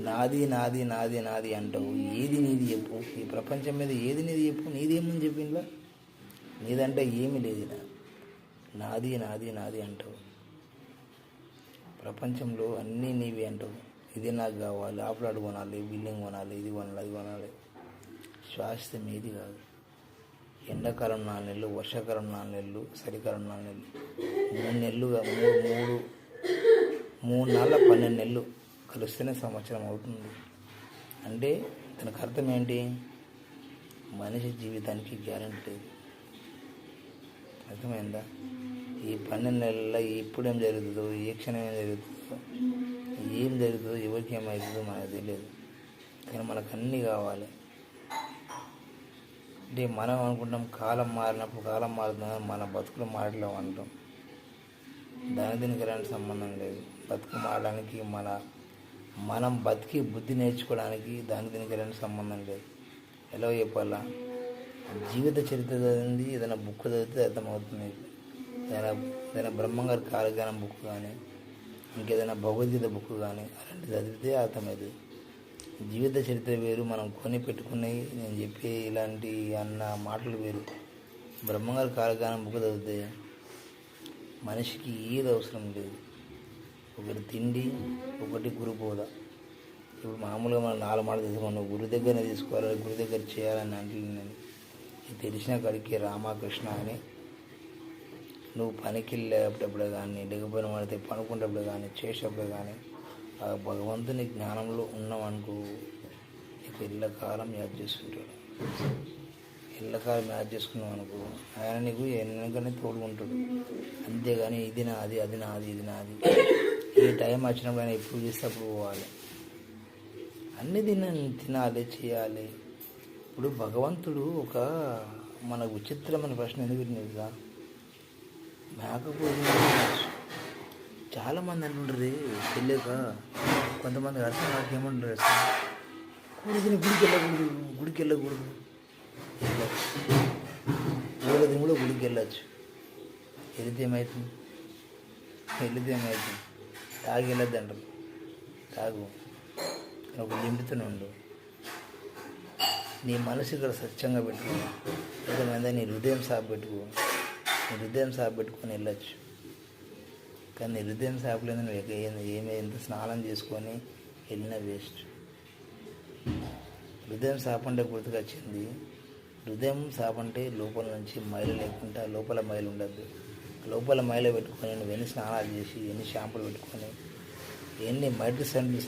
నాది నాది నాది నాది అంటావు. ఏది నీది చెప్పు? ఈ ప్రపంచం మీద ఏది నీది చెప్పు? నీదేమని చెప్పిందా? నీదంటే ఏమీ లేదు. నాది నాది నాది అంటావు. ప్రపంచంలో అన్నీ నీవి అంటావు. ఇది నాకు కావాలి, ఆఫ్లాట్ కొనాలి, బిల్డింగ్ కొనాలి, ఇది కొనాలి, అది కొనాలి. శాశ్వతం ఏది కాదు. ఎండాకాలం 4 నెలలు, వర్షాకాలం 4 నెలలు, చలికాలం 4 నెలలు, 3 నెలలుగా 3 నాళ్ళ 12 నెలలు కలిస్తేనే సంవత్సరం అవుతుంది. అంటే దానికి అర్థం ఏంటి? మనిషి జీవితానికి గ్యారెంటీ లేదు. అర్థమైందా? ఈ 12 నెలల్లో ఎప్పుడేం జరుగుతుందో, ఏ క్షణం ఏం జరుగుతుందో ఎవరికి ఏమవుతుందో మనకు తెలియదు. కానీ మనకు అన్నీ కావాలి. అంటే మనం అనుకుంటాం కాలం మారినప్పుడు కాలం మారుతుందని, మన బతుకులు మారట్లేవు అంటాం. దీనికి ఎలాంటి సంబంధం లేదు. బతుకు మారడానికి మనం బతికి బుద్ధి నేర్చుకోవడానికి దీనికి ఎలాంటి సంబంధం లేదు. ఎలా చెప్పాలా? జీవిత చరిత్ర చదివింది ఏదైనా బుక్ చదివితే అర్థమవుతుంది. ఏదైనా బ్రహ్మంగారి కాలజ్ఞానం బుక్ కానీ, ఇంకేదైనా భగవద్గీత బుక్ కానీ అలాంటివి చదివితే అర్థమవుతుంది. జీవిత చరిత్ర వేరు, మనం కొని పెట్టుకున్నాయి నేను చెప్పే ఇలాంటి అన్న మాటలు వేరు. బ్రహ్మంగారి కాలజ్ఞానం బుక్ చదివితే మనిషికి ఏది అవసరం లేదు. ఒకటి తిండి, ఒకటి గురు బోధ. ఇప్పుడు మామూలుగా మనం 4 మాటలు తీసుకున్నాం. గురు దగ్గరనే తీసుకోవాలి, గురు దగ్గర చేయాలని అంటున్నాను. ఇది తెలిసిన కాడికి రామకృష్ణ అని నువ్వు పనికి వెళ్ళేటప్పుడు కానీ, లేకపోయినా పడితే పనుకునేటప్పుడు కానీ, చేసేటప్పుడు కానీ ఆ భగవంతుని జ్ఞానంలో ఉన్నామనుకో, నీకు ఎల్లకాలం యాద్ చేసుకుంటాడు. ఎల్లకాలం యాద్ చేసుకున్నావు అనుకో, ఆయన నీకు ఎన్నకనే తోడుకుంటాడు. అంతేగాని ఇది నాది, అది నాది, ఇది నాది, ఏ టైం వచ్చినప్పుడు ఆయన ఎప్పుడు చేస్తే అప్పుడు పోవాలి. అన్నీ తినాలి, చేయాలి. ఇప్పుడు భగవంతుడు మన విచిత్రమైన ప్రశ్న ఎందుకు పెట్టినది? మేకపోతే చాలామంది అంటుంటారు తెలియక, కొంతమంది అర్థం నాకు ఏమంటారు, కూడదని గుడికి వెళ్ళకూడదు. కూడదని కూడా గుడికి వెళ్ళచ్చు. వెళితే ఏమవుతుంది? తాగి వెళ్ళొద్దు అంటారు. తాగు, ఒక లిమిట్తోనే ఉండు. నీ మనసు ఇక్కడ స్వచ్ఛంగా పెట్టుకో. కొంతమంది నీ హృదయం సాపు పెట్టుకొని వెళ్ళచ్చు. కానీ నీ హృదయం సాపులేదు, నువ్వు ఎంత స్నానం చేసుకొని వెళ్ళినా వేస్ట్. హృదయం సాపంటే గుర్తుకొచ్చింది. హృదయం సాపంటే లోపల నుంచి మైలు లేకుండా, లోపల మైలు ఉండద్దు. లోపల మైలు పెట్టుకొని నువ్వు ఎన్ని స్నానాలు చేసి, ఎన్ని షాంపులు పెట్టుకొని, ఎన్ని మట్టి సండి